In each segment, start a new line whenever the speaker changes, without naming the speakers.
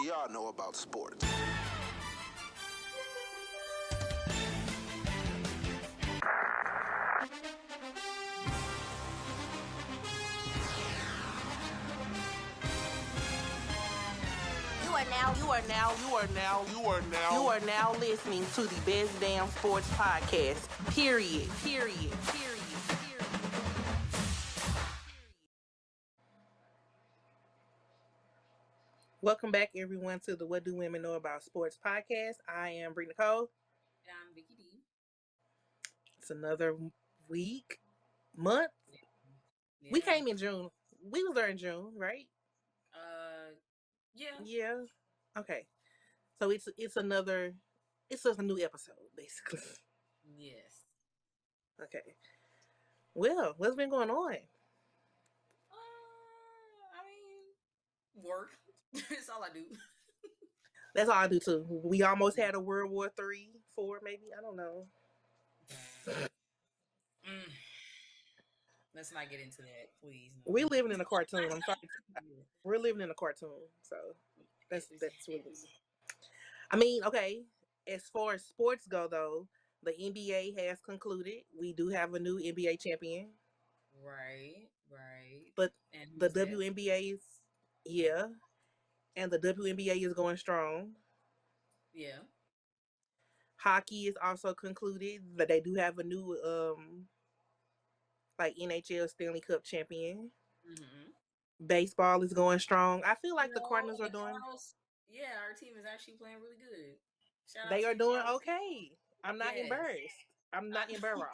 we all know about sports.
You are now listening to the Best Damn Sports Podcast. Period. Welcome back, everyone, to the What Do Women Know About Sports Podcast. I am Brie Nicole.
And I'm Vicky D.
It's another month. Yeah. We came in June. We was there in June, right?
Yeah.
Yeah. Okay. So it's just a new episode, basically.
Yes.
Okay. Well, what's been going on?
Work. That's all I do.
That's all I do too. We almost had a World War III, 4, maybe. I don't know.
Let's not get into that, please. No.
We're living in a cartoon. I'm sorry. We're living in a cartoon, so that's really. I mean, okay. As far as sports go, though, the NBA has concluded. We do have a new NBA champion.
Right.
But the WNBA is, and the WNBA is going strong.
Yeah.
Hockey is also concluded, but they do have a new NHL Stanley Cup champion.
Mm-hmm.
Baseball is going strong. I feel like the Cardinals are doing.
Yeah, our team is actually playing really good.
They are doing okay. I'm not embarrassed. I'm not embarrassed.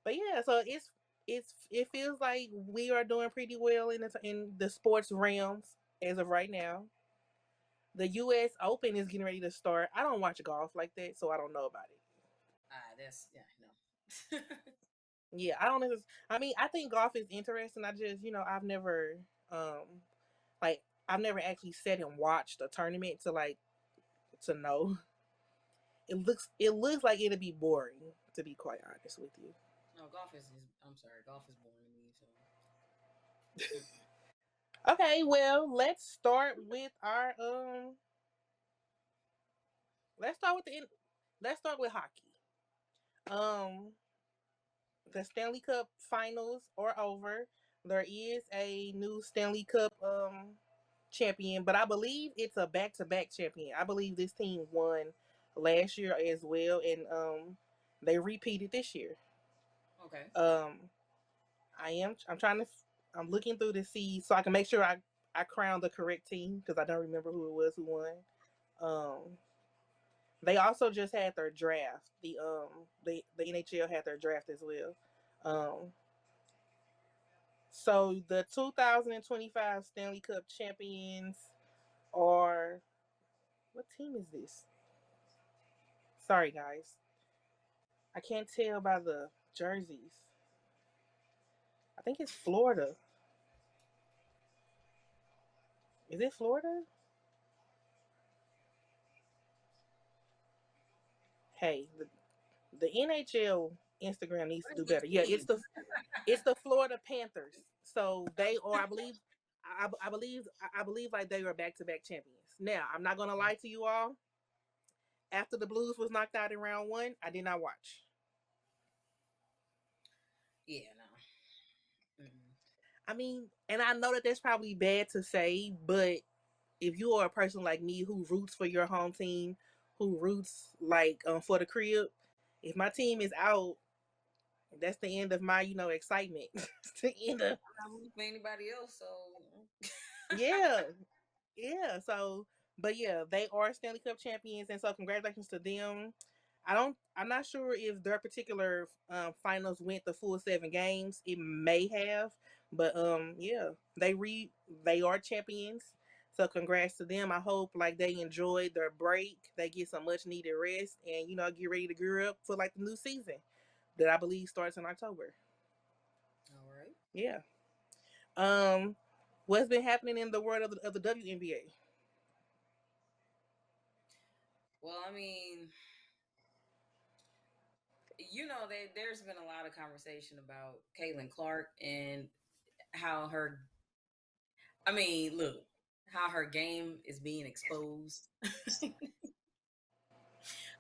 But yeah, so it feels like we are doing pretty well in the sports realms as of right now. The U.S. Open is getting ready to start. I don't watch golf like that, so I don't know about it.
No.
Yeah, I don't. I mean, I think golf is interesting. I just, I've never, I've never actually sat and watched a tournament to know. It looks like it'll be boring, to be quite honest with you.
No, golf is boring to me.
So. Okay, well, let's start with our Let's start with hockey. The Stanley Cup finals are over. There is a new Stanley Cup champion, but I believe it's a back-to-back champion. I believe this team won last year as well, and they repeated this year.
Okay.
I'm looking through to see so I can make sure I crown the correct team because I don't remember who it was who won. They also just had their draft. The NHL had their draft as well. So the 2025 Stanley Cup champions are, what team is this? Sorry guys, I can't tell by the jerseys. I think it's Florida. Is it Florida? Hey, the NHL Instagram needs to do better. Yeah, it's the Florida Panthers. So they are, I believe like they were back-to-back champions. Now, I'm not gonna lie to you all. After the Blues was knocked out in round 1, I did not watch.
Yeah, no.
I mean, and I know that that's probably bad to say, but if you are a person like me who roots for your home team, who roots for the crib, if my team is out, that's the end of my excitement. It's the end of.
I'm not rooting for anybody else, so.
Yeah. So, but yeah, they are Stanley Cup champions, and so congratulations to them. I'm not sure if their particular finals went the full 7 games. It may have, but yeah, they are champions. So congrats to them. I hope they enjoyed their break. They get some much needed rest, and get ready to gear up for the new season that I believe starts in October.
All right.
Yeah. What's been happening in the world of the WNBA?
Well, I mean, there's been a lot of conversation about Caitlin Clark and how her I mean, look how her game is being exposed.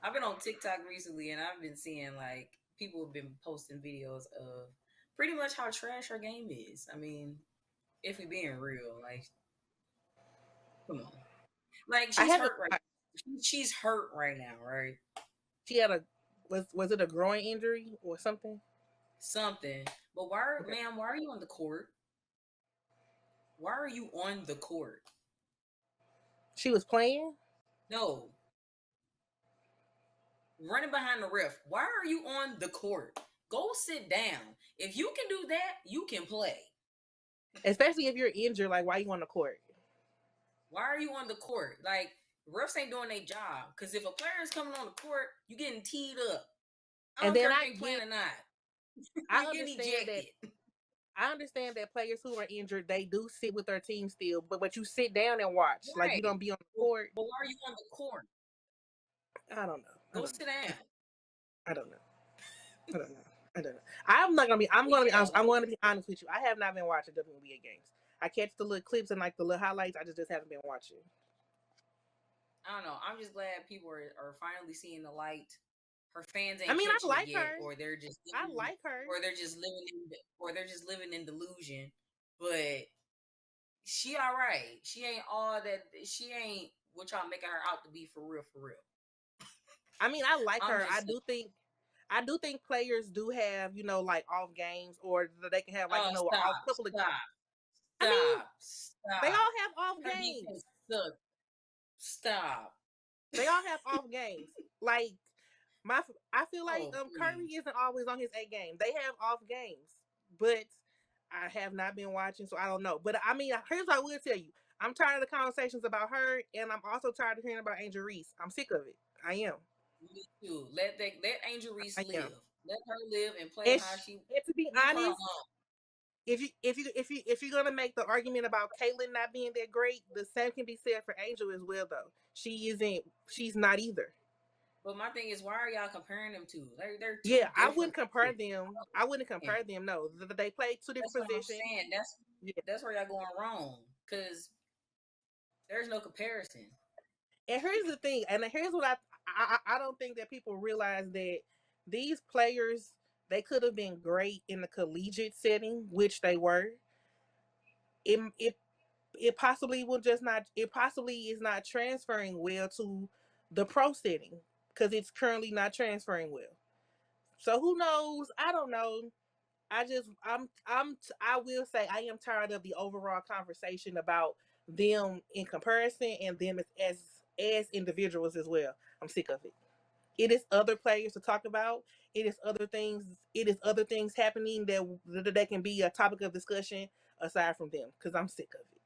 I've been on TikTok recently, and I've been seeing like people have been posting videos of pretty much how trash her game is. I mean, if we being real, like, come on, like
I
she's
haven't.
hurt right. She's hurt right now, right?
She had a was it a groin injury or something?
Something. But why,
Okay.
ma'am? Why are you on the court? Why are you on the court?
She was playing.
No, running behind the ref. Why are you on the court? Go sit down. If you can do that, you can play.
Especially if you're injured, like why you on the court?
Why are you on the court? Like, refs ain't doing their job. Because if a player is coming on the court, you getting teed up. I
And
don't
then
care if they playing or not.
I
You getting
understand that
ejected.
I understand that players who are injured, they do sit with their team still, but you sit down and watch. Like you
Right.
don't be on the court.
But why are you on the court?
I don't know. I
Go
don't
sit
know.
down.
I don't know. I don't know. I don't know. I'm not gonna be. I'm
But
gonna be
yeah,
honest. I'm going to be honest with you. I have not been watching WNBA games. I catch the little clips and like the little highlights. I just haven't been watching.
I don't know. I'm just glad people are finally seeing the light. Her fans
I
ain't
mean, I
catching it
like
yet,
her.
or they're just
I
living,
like her.
or they're just living in delusion. But she all right. She ain't all that. She ain't what y'all making her out to be for real. For real.
I mean, I like
I'm
her.
just saying.
I do think players do have, like off games, or they can have like,
Oh,
an off
stop,
couple of.
stop,
I mean,
stop,
they all
stop.
have off
Her
games.
defense sucks. Stop.
They all have off games. Like my, I feel like
Oh,
Curry
please.
isn't always on his A game. They have off games, but I have not been watching, so I don't know. But I mean, here's what I will tell you: I'm tired of the conversations about her, and I'm also tired of hearing about Angel Reese. I'm sick of it. I am.
Me too. Let Angel Reese
I am.
live. Let her live and play
And,
how she.
and to be
Leave her
honest,
alone.
if you're gonna make the argument about Caitlyn not being that great, the same can be said for Angel as well. Though she isn't. She's not either.
But my thing is, why are y'all comparing them to? They're two
Yeah, I
different
wouldn't compare
players.
them. I wouldn't
And
compare them. No, they play two
that's
different
what I'm
positions.
saying.
Yeah,
That's where y'all going wrong. Because there's no comparison.
and here's the thing, and here's what I don't think that people realize that these players, they could have been great in the collegiate setting, which they were. It possibly will just not. It possibly is not transferring well to the pro setting because it's currently not transferring well. So who knows? I don't know. I will say I am tired of the overall conversation about them in comparison and them as individuals as well. I'm sick of it. It is other players to talk about. It is other things. It is other things happening that can be a topic of discussion aside from them. Because I'm sick of it.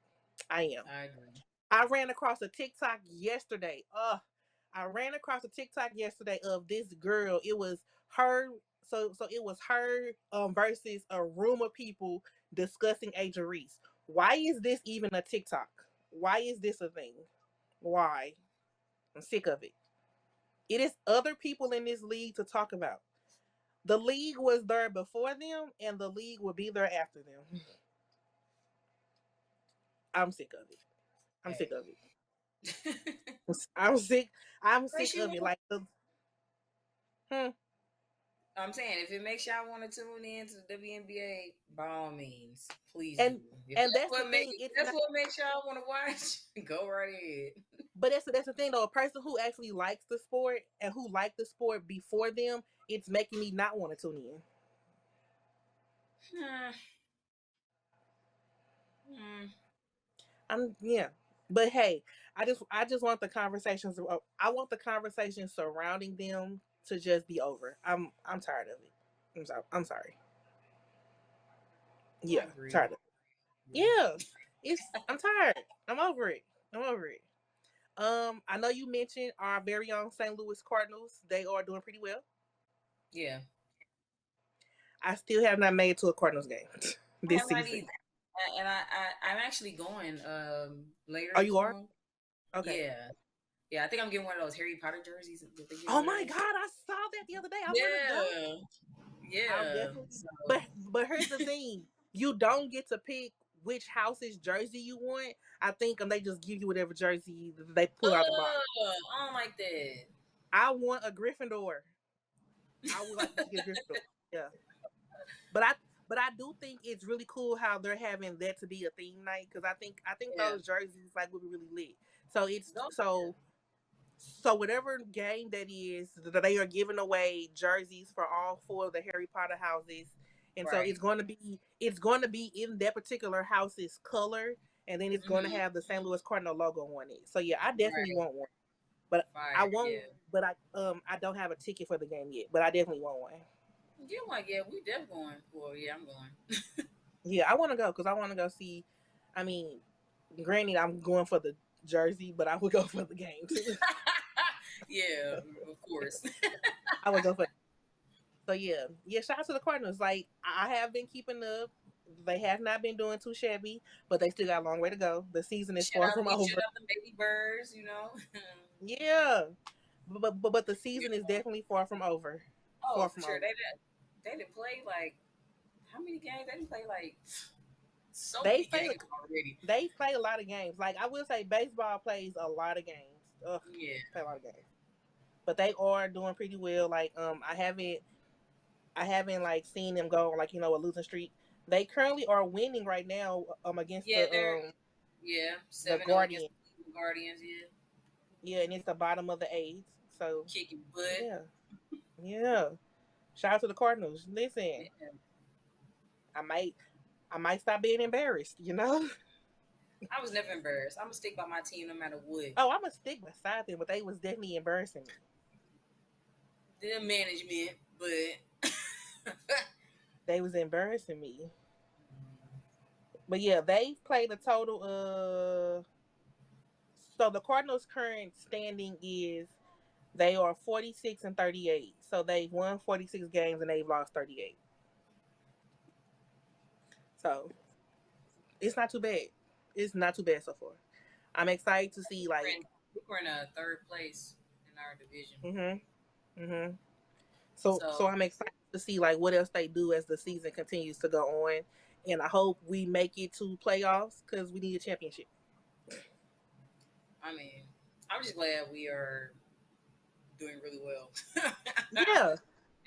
I am.
I agree.
I ran across a TikTok yesterday. I ran across a TikTok yesterday of this girl. It was her. So it was her versus a room of people discussing Angel Reese. Why is this even a TikTok? Why is this a thing? Why? I'm sick of it. It is other people in this league to talk about. The league was there before them, and the league will be there after them. I'm sick of it. I'm sick
Hey.
of it. I'm sick. I'm
Makes
sick
you
of it. Like the. Hmm.
I'm saying if it makes y'all want to tune in to the WNBA, by all means, please do.
and and that's the thing.
If
It's
that's
not.
what makes y'all want to watch, go right ahead.
But that's the thing though. A person who actually likes the sport and who liked the sport before them, it's making me not want to tune in.
Hmm.
Yeah. But hey, I just want the conversations. I want the conversations surrounding them to just be over. I'm tired of it. I'm sorry. I'm sorry.
I
Yeah,
agree.
tired of it. Yeah, I'm tired. I'm over it. I'm over it. I know you mentioned our very own St. Louis Cardinals. They are doing pretty well.
Yeah,
I still have not made it to a Cardinals game
I
this
have not
season.
either. And I'm actually going later
Oh,
this
you are?
month.
Okay.
Yeah, yeah. I think I'm getting one of those Harry Potter jerseys that they give
Oh my
away.
God, I saw that the other day. I want to go.
Yeah,
I'll
yeah.
definitely.
So
But here's the thing: you don't get to pick which house's jersey you want, I think they just give you whatever jersey they pull out the box.
I don't like that.
I want a Gryffindor. I would like to see a Gryffindor. Yeah, but I do think it's really cool how they're having that to be a theme night because I think
Yeah.
those jerseys like would be really lit. So it's
Don't.
so whatever game that is, they are giving away jerseys for all four of the Harry Potter houses, and so
Right.
it's going to be in that particular house's color, and then it's going to
Mm-hmm.
have the St. Louis Cardinal logo on it. So yeah, I definitely
Right.
want one, but I
Fire.
want,
Yeah.
but I don't have a ticket for the game yet, but I definitely want one.
Get one. Yeah, we definitely going for. Yeah, I'm going.
Yeah, I want to go because I want to go see. I mean, granted, I'm going for the jersey, but I would go for the game too.
Yeah, of course.
I would go for. So yeah. Shout out to the Cardinals. Like I have been keeping up. They have not been doing too shabby, but they still got a long way to go. The season is
Shut
far
out.
from
We shut
over.
out the baby birds. You know.
Yeah, but the
Yeah.
season is definitely far from over.
Oh,
Far
for
from
sure.
over.
They didn't play like how many games? They didn't play like so
They
many
play
games already.
they play a lot of games. Like I will say, baseball plays a lot of games. Ugh,
Yeah.
play a lot of games. But they are doing pretty well. Like I haven't like seen them go like a losing streak. They currently are winning right now against
Yeah, they're yeah
the
7-0 against
Guardian.
the Cleveland Guardians. Yeah,
Yeah, and it's the bottom of the eighth. So
kicking butt.
yeah, yeah. Shout out to the Cardinals. Listen,
Yeah.
I might I might stop being embarrassed.
I was never embarrassed. I'm gonna stick by my team no matter what.
Oh, I'm gonna stick beside them, but they was definitely embarrassing me.
The management, but
They was embarrassing me. But yeah, they played a total of. So the Cardinals' current standing is they are 46-38. So they've won 46 games and they've lost 38. So it's not too bad. It's not too bad so far. I'm excited to see
we're in,
like.
we're in a third place in our division.
Mhm. Mhm. So
So
I'm excited to see like what else they do as the season continues to go on, and I hope we make it to playoffs because we need a championship.
I mean, I'm just glad we are doing really well.
Yeah,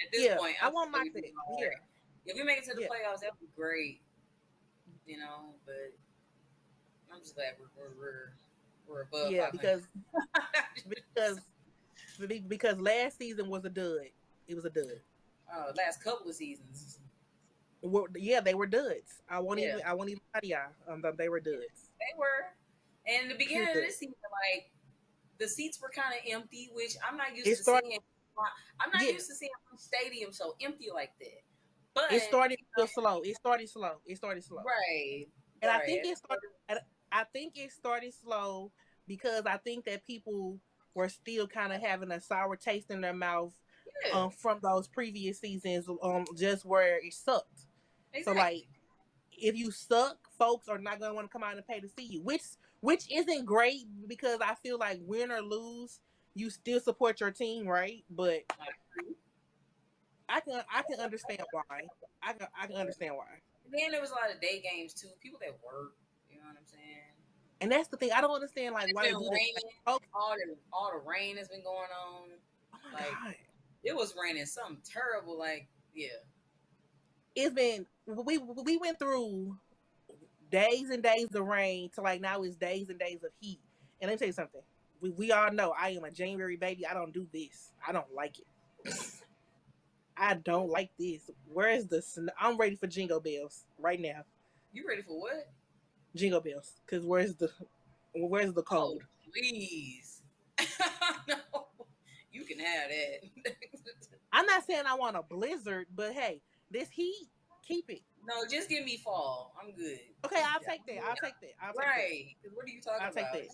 At this
yeah.
point,
I
I'm just
won't
glad
knock
we're
that.
doing all
Yeah,
right. If we make it to the
yeah,
playoffs, that would be great, you know. But I'm just glad we're above
yeah.
500.
Because because last season was a dud. It was a dud.
Last couple of seasons,
Well, yeah, they were duds.
yeah,
I won't even lie to y'all. They were
yeah,
duds.
they were. And the
Pure
beginning of
dud.
this season, like the seats were kind of empty, which I'm not used
It
to
started.
seeing. I'm not
Yeah,
used to seeing a stadium so empty like that. But
it started real slow. It started slow. It started slow.
right,
And I think
right,
it started. I think it started slow because I think that people were still kind of having a sour taste in their mouth,
yeah,
from those previous seasons, just where it sucked. So like,
exactly.
if you suck, folks are not gonna want to come out and pay to see you, which isn't great because I feel like win or lose, you still support your team, right? But I can understand why. I can understand why.
And then there was a lot of day games too. People that work, you know what I'm saying?
And that's the thing. I don't understand like
It's
why they
been
do that. Like,
raining.
folks,
All the rain has been going on.
oh my
Like
god.
it was raining something terrible. Like yeah,
It's been we went through days and days of rain to like now it's days and days of heat. And let me tell you something. We all know I am a January baby. I don't do this. I don't like it. I don't like this. Where's the snow? I'm ready for Jingle Bells right now.
you ready for what?
Jingle Bells. Cause where's the
Oh
cold?
please, no, you can have that.
I'm not saying I want a blizzard, but hey, this heat, keep it.
No, just give me fall. I'm good.
Okay, I'll take that. I'll take that. I'll take that.
Right? 'Cause what are you talking
I'll take
about?
that.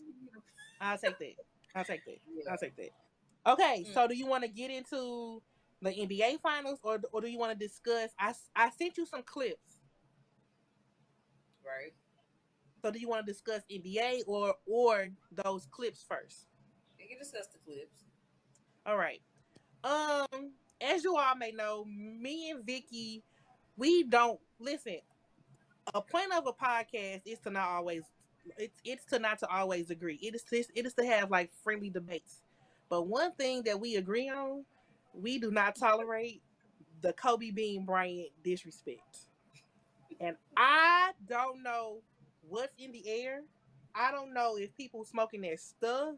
I'll take that. I'll take that. I'll
Yeah.
take that. Okay,
Mm,
so do you want to get into the NBA finals, or do you want to discuss? I sent you some clips.
right.
So do you want to discuss NBA or those clips first?
We can discuss the clips.
All right. As you all may know, me and Vicky, we don't listen. A point of a podcast is to not always it's to not to always agree. It is to have like friendly debates. But one thing that we agree on, we do not tolerate the Kobe Bean Bryant disrespect. And I don't know what's in the air. I don't know if people smoking their stuff,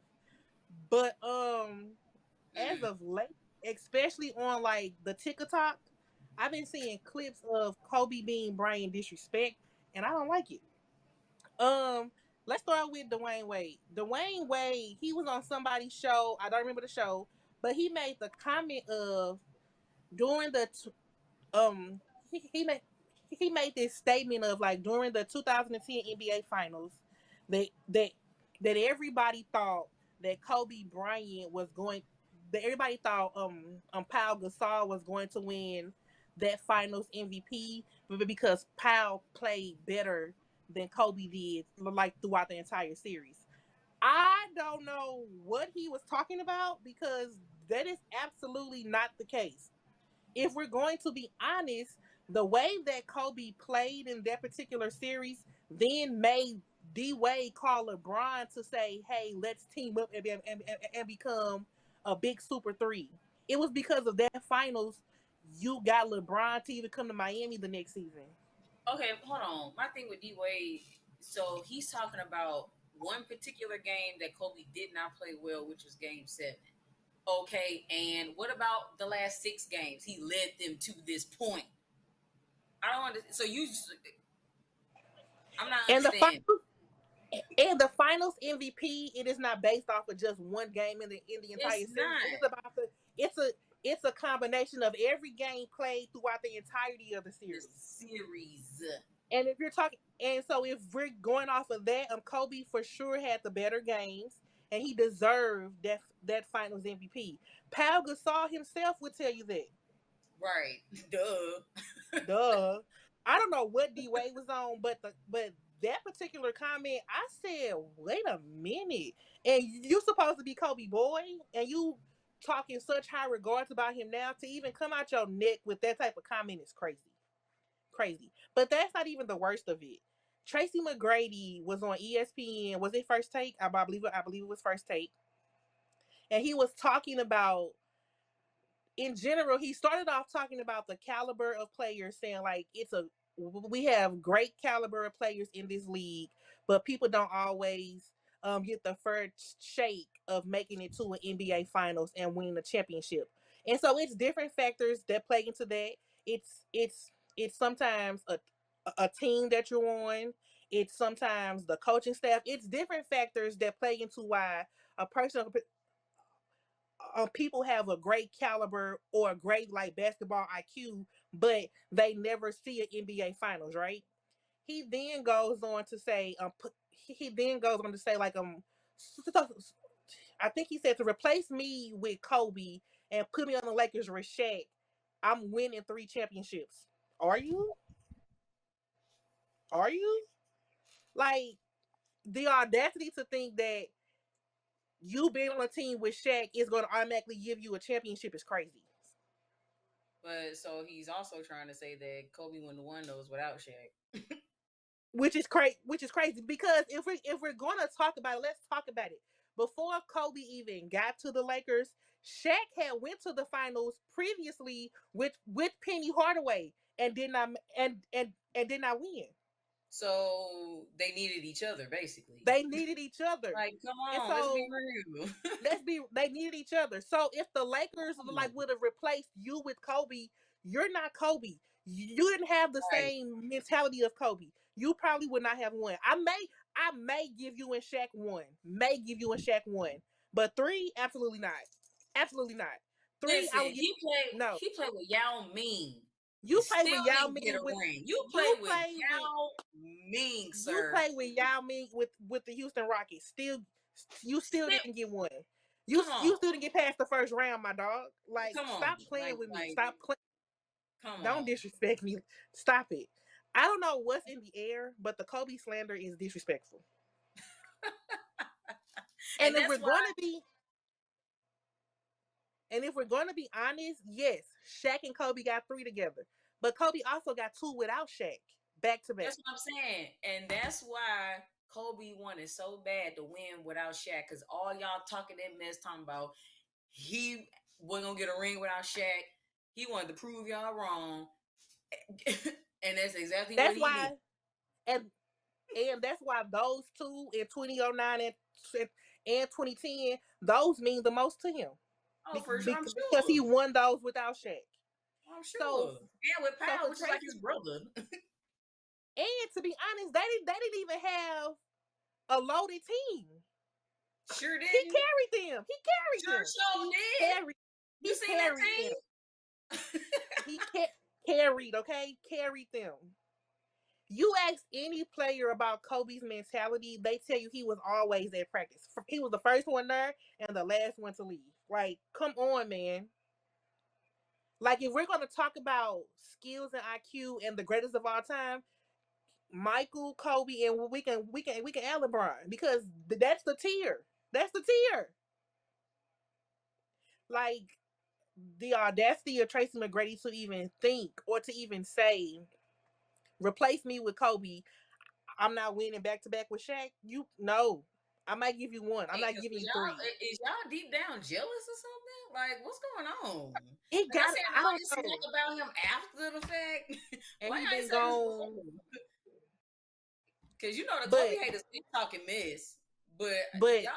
but as
Mm.
of late, especially on like the TikTok, I've been seeing clips of Kobe Bean Bryant disrespect, and I don't like it. Um, let's start with Dwayne Wade. Dwayne Wade, he was on somebody's show. I don't remember the show, but he made the comment of during the he made this statement of like during the 2010 NBA Finals that that that everybody thought that Kobe Bryant was going that everybody thought Pau Gasol was going to win that Finals MVP, but because Pau played better than Kobe did like throughout the entire series. I don't know what he was talking about because that is absolutely not the case. If we're going to be honest, the way that Kobe played in that particular series then made D Wade call LeBron to say, "Hey, let's team up and become a big super three." It was because of that finals you got LeBron to even come to Miami the next season.
Okay, hold on. My thing with D Wade, so he's talking about one particular game that Kobe did not play well, which was Game 7. Okay, and what about the last 6 games? He led them to this point. I don't understand. So I'm not
And the
understanding.
finals MVP, it is not based off of just one game in the entire
It's
series. It is
not
about it's a it's a combination of every game played throughout the entirety of the
the
series.
series.
And if you're talking, and so if we're going off of that, Kobe for sure had the better games, and he deserved that Finals MVP. Pau Gasol himself would tell you that.
Right. Duh.
Duh. I don't know what D Wade was on, but that particular comment, I said, wait a minute, and you supposed to be Kobe boy, and you talking such high regards about him now to even come out your neck with that type of comment is crazy. Crazy. But that's not even the worst of it. Tracy McGrady was on ESPN. Was it First Take? I believe it was First Take. And he was talking about in general, he started off talking about the caliber of players, saying like we have great caliber of players in this league, but people don't always get the first shake of making it to an NBA Finals and winning the championship. And so it's different factors that play into that. It's sometimes a team that you're on. It's sometimes the coaching staff. It's different factors that play into why a person people have a great caliber or a great like basketball IQ, but they never see an NBA Finals, right? He then goes on to say, he then goes on to say like I think he said to replace me with Kobe and put me on the Lakers with Shaq, I'm winning 3 championships. Are you? Are you? Like the audacity to think that you being on a team with Shaq is going to automatically give you a championship is crazy.
But so he's also trying to say that Kobe wouldn't have won those without Shaq.
Which is crazy because if we're going to talk about it, let's talk about it. Before Kobe even got to the Lakers, Shaq had went to the finals previously with Penny Hardaway and did not and did not win.
So they needed each other basically.
They needed each other,
Like, come
and
on, let's be
so
real.
they needed each other. So if the Lakers
Come on.
like would have replaced you with Kobe, you're not Kobe. You didn't have the
Right.
same mentality of Kobe. You probably would not have won. I may give you and Shaq one. May give you and Shaq one. But three, absolutely not. Absolutely not. Three,
Listen,
I would get no.
he played with Yao Ming and
You play
still
with Yao
didn't get
Ming
a
with
ring. You play
you
with
play with
Yao Ming,
you
sir.
play with Yao Ming with the Houston Rockets. Still, you still
Still,
didn't get one.
come
You
on.
still didn't get past the first round, my dog. Like,
Come on.
stop playing with me.
Like
Stop playing.
come
Don't
on.
disrespect me. Stop it. I don't know what's in the air, but the Kobe slander is disrespectful. And
And
if
that's
we're
why
going to be and if we're going to be honest, yes, Shaq and Kobe got 3 together, but Kobe also got 2 without Shaq. back to back.
That's what I'm saying. And that's why Kobe wanted so bad to win without Shaq. Because all y'all talking that mess talking about he wasn't gonna get a ring without Shaq. He wanted to prove y'all wrong. And that's exactly what
That's
he did.
why, and that's why those two in 2009 and 2010, those mean the most to him.
Oh, for sure. I'm
Because he
sure.
won those without Shaq.
I'm
So
sure. And with
so
Powell,
for
which is like his
Tracy,
brother.
and to be honest, they didn't even have a loaded team.
Sure
He
didn't.
carried them. He carried
Sure
them.
show did. You
He
seen that
carried them.
team?
He carried, okay? Carried them. You ask any player about Kobe's mentality, they tell you he was always at practice. He was the first one there and the last one to leave. Like, come on, man. Like, if we're gonna talk about skills and IQ and the greatest of all time, Michael, Kobe, and we can add LeBron because that's the tier. That's the tier. Like, the audacity of Tracy McGrady to even think or to even say, replace me with Kobe. I'm not winning back to back with Shaq. You no. I might give you one. I'm not
Because
giving
is
you
y'all
three.
is y'all deep down jealous or something? Like, what's going on?
It
Like, I
got
said
I
all
don't
this
know.
smack about him after the fact.
And
Why
he
y'all ain't
been
say this
gone.
before? Because you know the Kobe
But
haters keep talking mess, but
but
y'all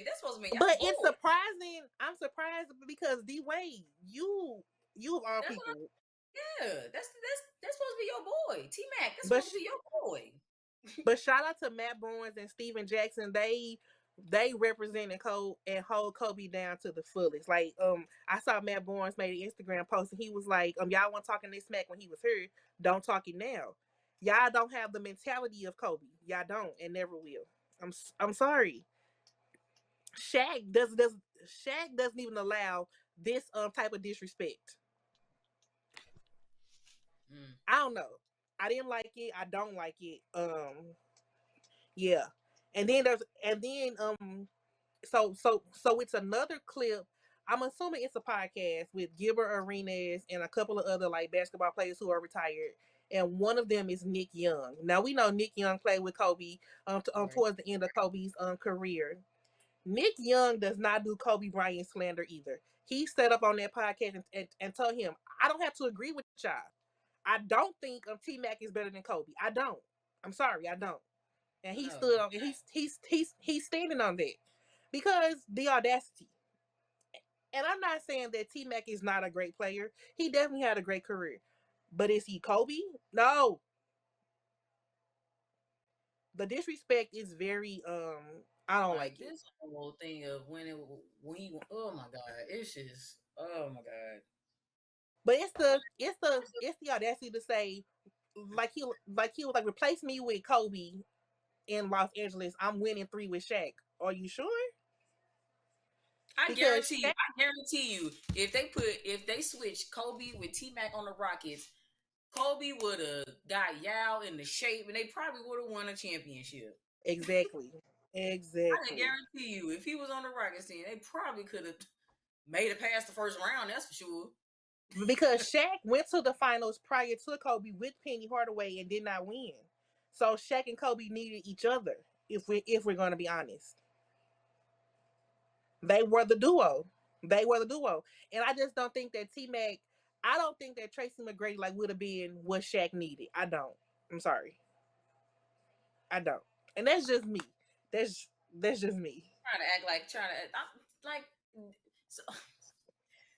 that's supposed to mean
but
y'all
it's
bored.
surprising. I'm surprised because D Wade, you of all
That's what
people.
yeah. That's supposed to be your boy. T Mac, that's
But
supposed to be your boy.
But shout out to Matt Barnes and Steven Jackson. They represented Cole and hold Kobe down to the fullest. Like I saw Matt Barnes made an Instagram post and he was like, y'all weren't talking this smack when he was here. Don't talk it now. Y'all don't have the mentality of Kobe. Y'all don't and never will. I'm sorry. Shaq doesn't even allow this type of disrespect.
Mm.
I don't know. I didn't like it. I don't like it. Yeah. And then so it's another clip. I'm assuming it's a podcast with Gilbert Arenas and a couple of other like basketball players who are retired. And one of them is Nick Young. Now we know Nick Young played with Kobe
Right.
towards the end of Kobe's career. Nick Young does not do Kobe Bryant slander either. He set up on that podcast and told him, I don't have to agree with y'all. I don't think T Mac is better than Kobe. I don't. I'm sorry, I don't. And he
No.
stood on and he's standing on that. Because the audacity. And I'm not saying that T Mac is not a great player. He definitely had a great career. But is he Kobe? No. The disrespect is very I don't
Like
like it.
this whole thing of when he oh my god, it's just oh my god.
But it's the audacity to say he was like replace me with Kobe in Los Angeles. I'm winning three with Shaq. Are you sure? Because Shaq
I guarantee you, if they switch Kobe with T Mac on the Rockets, Kobe would have got Yao in the shape, and they probably would have won a championship.
exactly.
I can
Exactly.
guarantee you, if he was on the Rockets team, they probably could have made it past the first round. That's for sure.
Because Shaq went to the finals prior to Kobe with Penny Hardaway and did not win. So Shaq and Kobe needed each other. If we're going to be honest, they were the duo. They were the duo, and I just don't think that T Mac. I don't think that Tracy McGrady like would have been what Shaq needed. I don't. I'm sorry. I don't. And that's just me. That's just me.
Trying to act like like so,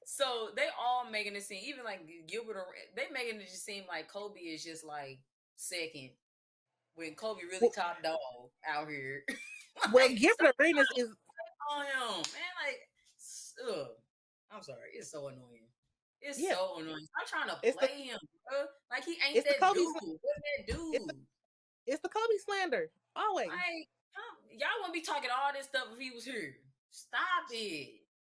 so they all making it seem even like Gilbert. They making it just seem like Kobe is just like second when Kobe really
Well,
top dog out here.
well
Like
Gilbert Arenas is
on him, man. Like, ugh. I'm sorry, it's so annoying. It's
yeah.
so annoying. I'm trying to
It's the
play him, bro. Like he ain't
it's the
that
Kobe
dude. What's that
it's the
dude?
it's the Kobe slander always.
Like, y'all wouldn't be talking all this stuff if he was here. Stop it.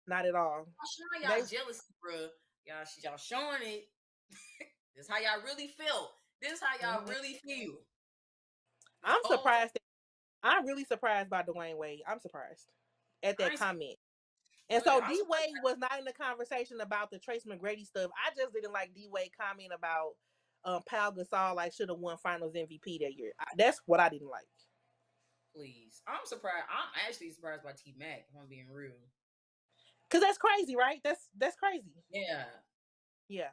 Not at all.
Y'all showing
They
y'all jealousy, bro. Y'all showing it. This how y'all really feel. This how y'all
Mhm.
really feel. This
I'm
whole
surprised. I'm really surprised by Dwayne Wade. I'm surprised at
I
that
ain't
comment. And
well,
so
I'm
D Wade was not in the conversation about the Trace McGrady stuff. I just didn't like D Wade comment about Pau Gasol like should have won Finals MVP that year. That's what I didn't like.
Please, I'm surprised. I'm actually surprised by T Mac. If I'm being real.
Cause that's crazy, right? That's crazy.
Yeah.
Yeah,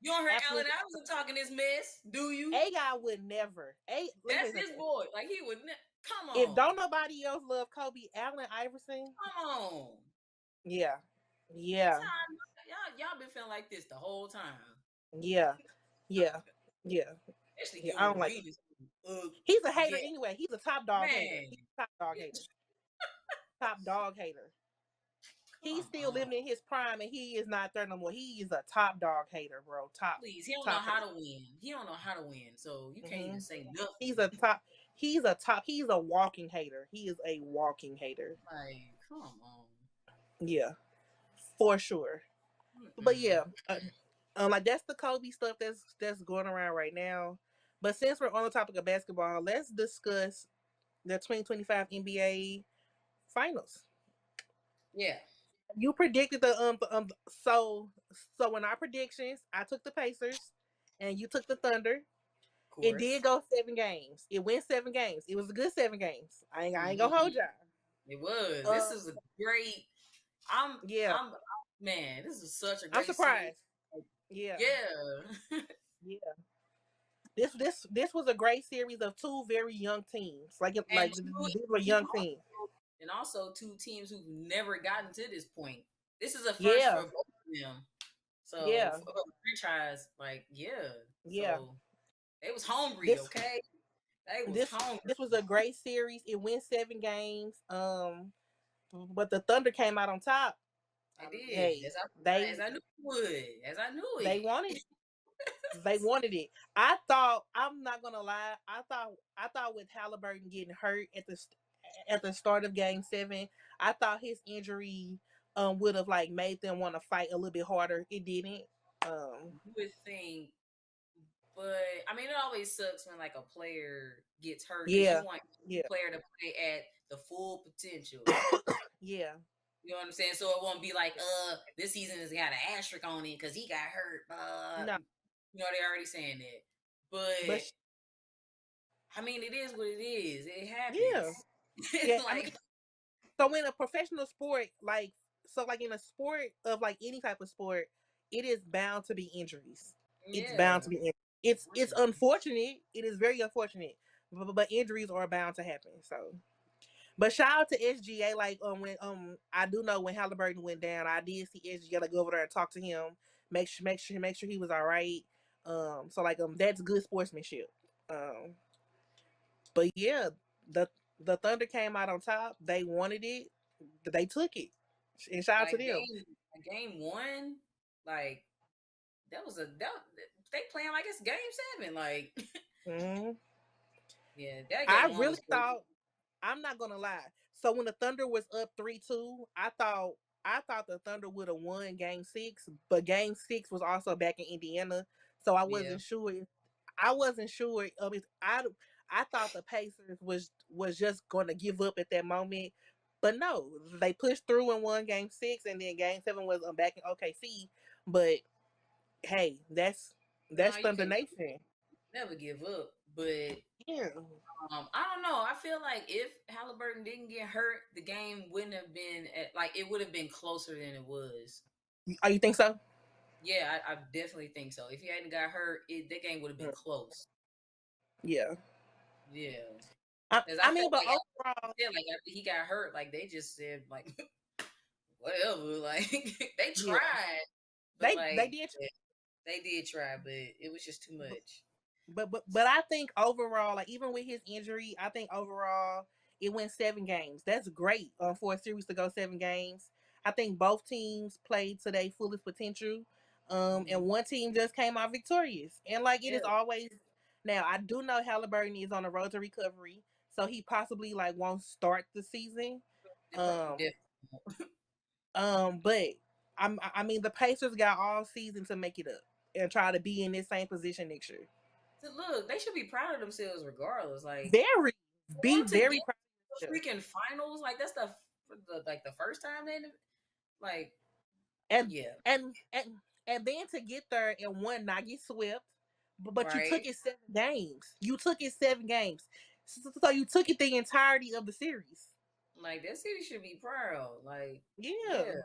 You don't hear Allen
absolutely.
Iverson talking this mess, do you?
A guy would never. Let me tell
That's
you
his
something.
boy. Like he would. Come
If
on,
don't nobody else love Kobe, Allen Iverson.
come on.
Yeah,
That's
yeah,
how I know. Y'all been feeling like this the whole time.
yeah, yeah, yeah,
Especially
yeah. I
Gilbert
don't like.
Arenas.
He's a hater
Yeah,
anyway. He's a top dog hater.
man.
He's a top dog hater. Top dog hater. He's
Come
still
on.
living in his prime, and he is not there no more. He is a top dog hater, bro. Top,
Please, he don't know
top
how
hater.
to win. He don't know how to win. So you can't even
Hmm.
say nothing.
He's a top. He's a top. He's a walking hater. He is a walking hater.
Like, come on.
Yeah, for sure. But
Mm-mm.
yeah, like that's the Kobe stuff that's going around right now. But since we're on the topic of basketball, let's discuss the 2025 NBA Finals.
Yeah,
You predicted so in our predictions, I took the Pacers, and you took the Thunder.
of
It did
course.
go 7 games. It went 7 games. It was a good 7 games. I ain't gonna hold
Hmm.
y'all.
It was. This
Uh,
is a great. I'm.
yeah,
I'm. Man, this is such a
I'm
great series.
surprised. Yeah,
Yeah.
yeah. This was a great series of two very young teams.
and two,
these were
and
young teams.
also, and also two teams who've never gotten to this point. This is a first for
Yeah,
both of them. So
yeah,
for a franchise, like yeah.
yeah.
So they was hungry,
This
okay? They was
this
hungry.
this was a great series. It went 7 games. But the Thunder came out on top.
They did.
Hey,
As
they
I knew it would. As I knew
they
it.
wanted it. They wanted it. I thought, I'm not gonna lie. I thought with Halliburton getting hurt at the start of Game 7, I thought his injury would have like made them want to fight a little bit harder. It didn't.
You would think, but I mean, it always sucks when like a player gets hurt because you
Yeah,
want the
yeah,
player to play at the full potential.
yeah.
You know what I'm saying? So it won't be like, this season has got an asterisk on it because he got hurt.
No,
You know, they're already saying that.
but
But I mean, it is what it is. It
yeah,
happens.
yeah.
It's
I mean,
like,
so in a professional sport, like in a sport of like any type of sport, it is bound to be injuries. It's bound to
yeah,
be it's
unfortunately.
unfortunate. It is very unfortunate, but injuries are bound to happen. So, but shout out to SGA. Like when I do know when Halliburton went down, I did see SGA like go over there and talk to him, make sure he was all right. So like that's good sportsmanship. Um, but yeah, the the Thunder came out on top. They wanted it. They took it. And shout out to
Like
them.
game 1, like that they playing like it's game 7. Like,
Hmm.
yeah, that
I
game 1
really
was great.
thought. I'm not gonna lie. So when the Thunder was up 3-2, I thought the Thunder would have won Game 6, but Game 6 was also back in Indiana, so I
Yeah.
wasn't sure. I wasn't sure of it. I thought the Pacers was just gonna give up at that moment, but no, they pushed through and won Game 6, and then Game 7 was back in OKC. But hey,
No,
that's
you
Thunder
can't
Nation.
never give up. But
Yeah.
I don't know. I feel like if Halliburton didn't get hurt, the game wouldn't have been like it would have been closer than it was.
Oh, you think so?
Yeah, I definitely think so. If he hadn't got hurt, that game would have been
Mm,
close.
yeah.
Yeah,
I,
because I
I
felt
mean, but
like
overall,
after he got hurt, like they just said like whatever. Like they
yeah,
tried, but
they
like
did.
yeah, they did try, but it was just too much.
But I think overall, like even with his injury, I think overall it went 7 games. That's great for a series to go 7 games. I think both teams played to their fullest potential,
Hmm.
and one team just came out victorious. And like it
Yeah,
is always now, I do know Halliburton is on the road to recovery, so he possibly like won't start the season. Um, but I mean the Pacers got all season to make it up and try to be in this same position next year.
so look, they should be proud of themselves regardless. Like
Very, be
going to get
very proud
the
of them.
freaking finals, like that's the first time like
and
yeah,
and and and then to get there and one not get swept, but you took
Right.
it 7 games. You took it 7 games. So you took it the entirety of the series.
Like that city should be proud. Like,
Yeah.
yeah,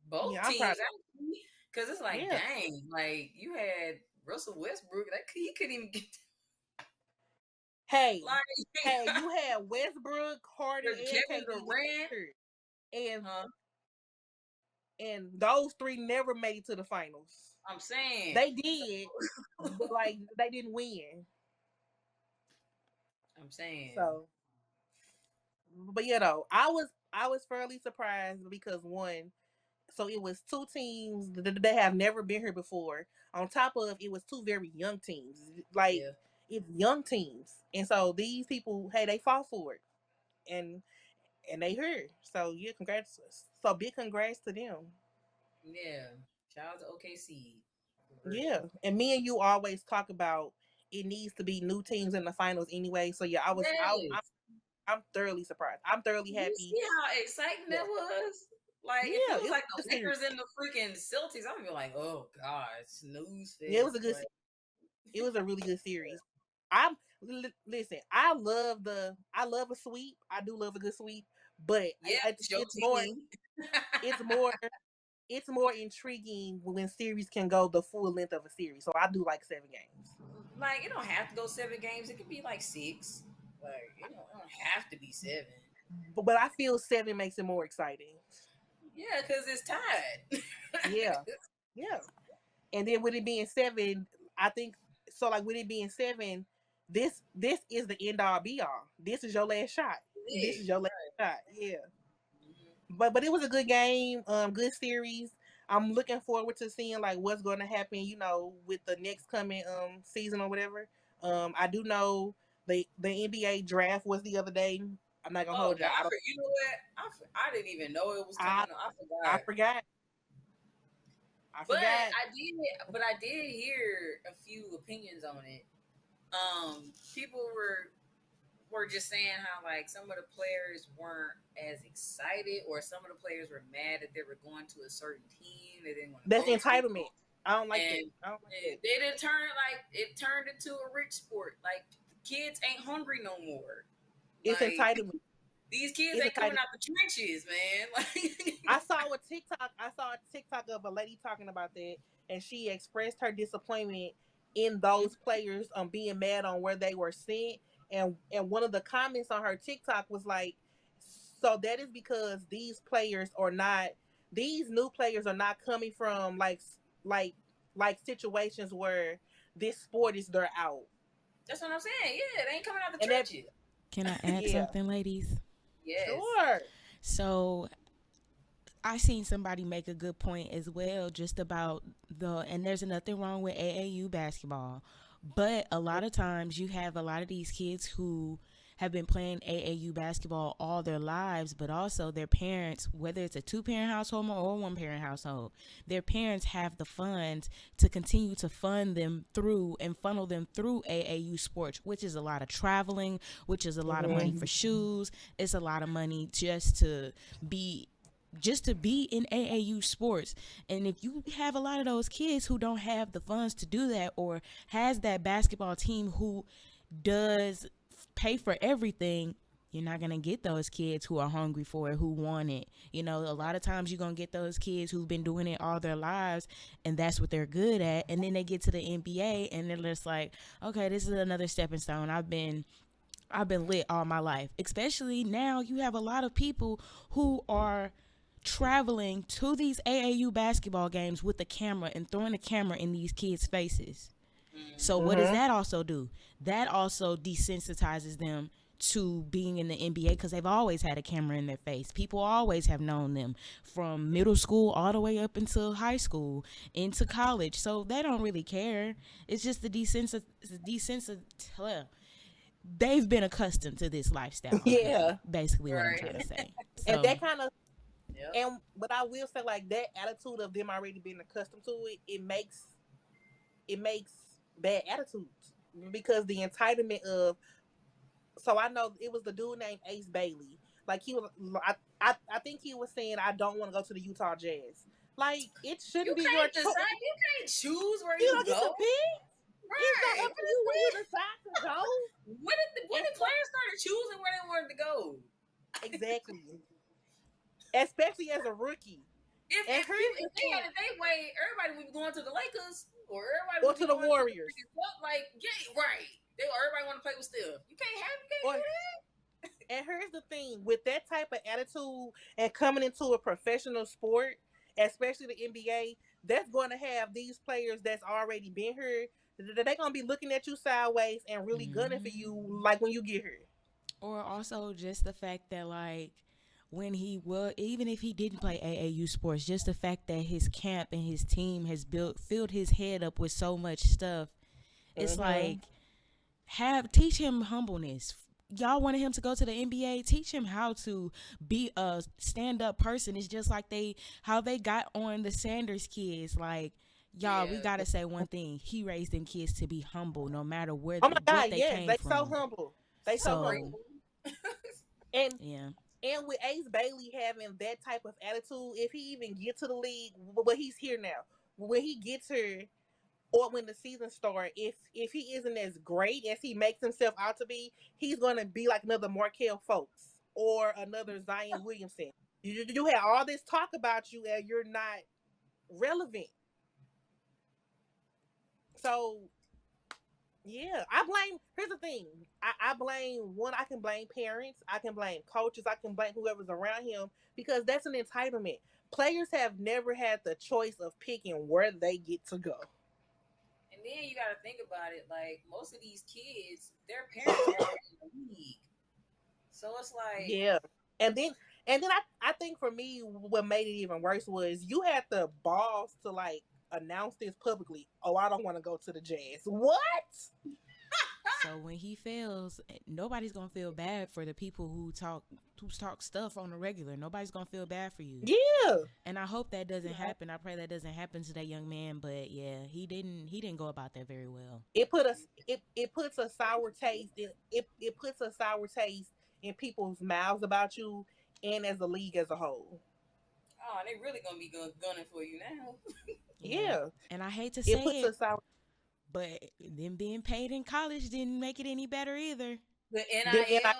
both
Yeah, I'm proud
teams
of
actually, because it's like,
Yeah.
dang, like you had Russell Westbrook, that he couldn't even get
Hey,
like
hey, you had Westbrook, Harden, and
Kevin
KD get
Durant,
hurt. And
huh?
those three never made it to the finals.
I'm saying,
They did, but like they didn't win.
I'm saying,
So, but I was fairly surprised because one, so it was two teams that have never been here before. On top of it was two very young teams. Like
yeah,
it's young teams, and so these people, hey, they fought for it, and they here. So yeah, congrats. So big congrats to them.
yeah. Shout out to OKC for
Yeah,
real.
and me and you always talk about it needs to be new teams in the finals anyway. So yeah,
Yes.
I'm thoroughly surprised. I'm thoroughly
You
happy.
see how exciting that
Yeah,
was? Like, if it
yeah,
was
it was
like
a good
the
series.
Lakers and the freaking Celtics, I would be like, oh god, snooze
Yeah, it was a
fest.
good.
But
It was a really good series.
yeah,
Listen. I love a sweep. I do love a good sweep, but
yeah, it's your
it's more
team.
it's more it's more intriguing when series can go the full length of a series. So I do like 7 games.
Like, it don't have to go 7 games. It could be like six. Like, it don't have to be seven.
But I feel seven makes it more exciting.
Yeah, because it's tied.
Yeah, yeah. And then with it being seven, I think so. Like with it being seven, this is the end all be all. This is your last shot. This
Yeah,
is your last
right.
shot. Yeah.
Mhm.
But it was a good game, good series. I'm looking forward to seeing like what's going to happen, with the next coming season or whatever. I do know the NBA draft was the other day. I'm not gonna
Oh
hold
no,
y'all. I don't.
you know what? I didn't even know it was
I
coming up. I
I
forgot.
forgot. I
But
forgot.
I did hear a few opinions on it. People were just saying how like some of the players weren't as excited, or some of the players were mad that they were going to a certain team they didn't want to
That's
go to,
entitlement. I don't like that.
and
I don't like that.
they didn't turn like it turned into a rich sport. Like kids ain't hungry no more.
It's
Like
entitlement.
these kids
It's
ain't coming
entitlement.
out the trenches, man.
I
Like
saw a TikTok. I saw a TikTok of a lady talking about that, and she expressed her disappointment in those players being mad on where they were sent. And one of the comments on her TikTok was like, "So that is because these new players are not coming from like situations where this sport is their out."
that's what I'm saying. Yeah, they ain't coming out the
And that,
trenches.
Can I add
yeah,
something, ladies?
Yes.
sure,
So I seen somebody make a good point as well, just about and there's nothing wrong with AAU basketball, but a lot of times you have a lot of these kids who have been playing AAU basketball all their lives, but also their parents, whether it's a two-parent household or a one-parent household, their parents have the funds to continue to fund them through and funnel them through AAU sports, which is a lot of traveling, which is a lot of money
hmm
for shoes. It's a lot of money be just to be in AAU sports. And if you have a lot of those kids who don't have the funds to do that, or has that basketball team who does pay for everything, you're not going to get those kids who are hungry for it, who want it. A lot of times you're going to get those kids who've been doing it all their lives, and that's what they're good at. And then they get to the NBA and they're just like, okay, this is another stepping stone. I've been lit all my life. Especially now, you have a lot of people who are traveling to these AAU basketball games with the camera and throwing the camera in these kids' faces. So what does
hmm
that also do? That also desensitizes them to being in the NBA, because they've always had a camera in their face. People always have known them from middle school all the way up until high school, into college. So they don't really care. It's just the they've been accustomed to this lifestyle,
yeah.
basically what I'm
Right.
trying to say.
And
So
that kind of
Yep.
And but I will say like that attitude of them already being accustomed to it, it makes bad attitudes because the entitlement of so I know it was the dude named Ace Bailey. Like he was, I think he was saying I don't want to go to the Utah Jazz. Like it
You
shouldn't be your
can't
choice.
decide. You can't choose where
You
you
don't get to
go.
pick. It's not
Right.
up to you where you decide to go.
When did players started choosing where they wanted to go?
Exactly. Especially as a rookie.
If
And here's the
they
thing.
had it their way, everybody would be going to the Lakers, or everybody
Or
would be
to the
going
Warriors.
to the like, yeah, right. Everybody want to play with Steph. You can't
Or,
do that.
and here's the thing, with that type of attitude and coming into a professional sport, especially the NBA, that's going to have these players that's already been here. They're going to be looking at you sideways and really gunning for you, like when you get here.
Or also just the fact that like when he will, even if he didn't play AAU sports, just the fact that his camp and his team has filled his head up with so much stuff. It's like teach him humbleness. Y'all wanted him to go to the NBA. Teach him how to be a stand-up person. It's just like how they got on the Sanders kids. Like, y'all, we gotta say one thing. He raised them kids to be humble, no matter
Oh my
what
God,
they
yes,
came
they
from.
so humble. They so humble. And
yeah.
And with Ace Bailey having that type of attitude, if he even get to the league, but he's here now. When he gets here, or when the season starts, if he isn't as great as he makes himself out to be, he's gonna be like another Markel Fultz or another Zion Williamson. You have all this talk about you, and you're not relevant. So yeah, here's the thing. I blame one. I can blame parents. I can blame coaches. I can blame whoever's around him because that's an entitlement. Players have never had the choice of picking where they get to go.
And then you got to think about it. Like most of these kids, their parents are already in the league, so it's like
Yeah, and then I think for me, what made it even worse was you had the balls to like announce this publicly. Oh, I don't want to go to the Jazz. What?
So when he fails, nobody's gonna feel bad for the people who talk stuff on the regular. Nobody's gonna feel bad for you.
Yeah.
And I hope that doesn't happen. I pray that doesn't happen to that young man. But yeah, he didn't go about that very well.
It puts a sour taste it puts a sour taste in people's mouths about you and as a league as a whole.
Oh, they really gonna be gunning for you now.
Yeah.
And I hate to
It
say
puts a sour.
but them being paid in college didn't make it any better either.
The
Them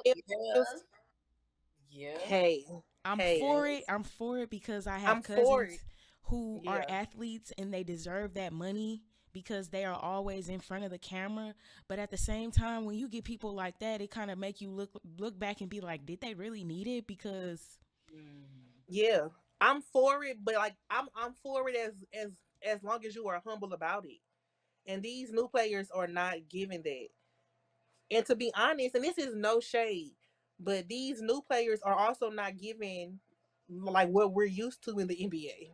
NIL, yeah.
Hey,
I'm
hey,
for it. I'm for it because I have
I'm for
cousins
it.
who are
Yeah.
athletes and they deserve that money because they are always in front of the camera. But at the same time, when you get people like that, it kind of make you look back and be like, did they really need it? Because
Yeah. I'm for it, but like I'm for it as long as you are humble about it. And these new players are not giving that. And to be honest, and this is no shade, but these new players are also not giving like what we're used to in the NBA.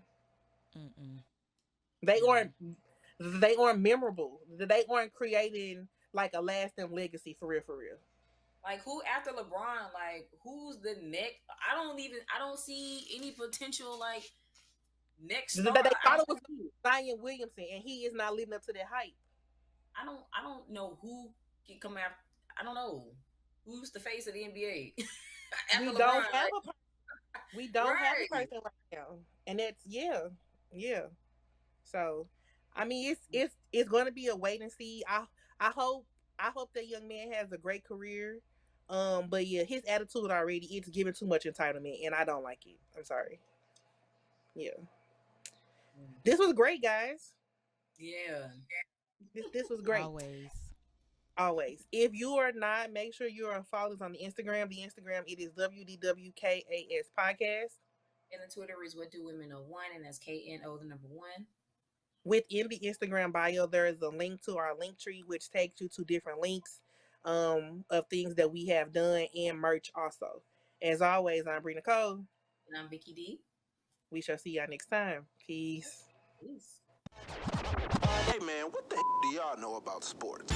They aren't they aren't memorable. They aren't creating like a lasting legacy for real, for real.
Like who after LeBron? Like who's the next? I don't see any potential like next
They
star.
thought it was Zion Williamson, and he is not living up to that hype.
I don't know who can come after. I don't know who's the face of the NBA after
We
LeBron.
don't have
Like,
we don't have a
right.
person right now, and that's yeah. So, I mean, it's going to be a wait and see. I hope that young man has a great career. But yeah, his attitude already it's giving too much entitlement, and I don't like it. I'm sorry. Yeah, this was great, guys.
Yeah.
This was great. Always. If you are not, make sure you are following us on the Instagram. The Instagram it is WDWKAS podcast.
And the Twitter is What Do Women Know One, and that's KNO the number one.
Within the Instagram bio, there is a link to our link tree, which takes you to different links of things that we have done and merch also. As always, I'm Brina Cole.
And I'm Vicky D.
We shall see y'all next time. Peace.
Peace.
Hey man, what the do y'all know about sports?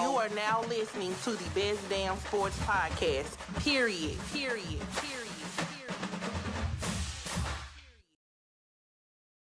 You are now listening to the Best Damn Sports Podcast. Period.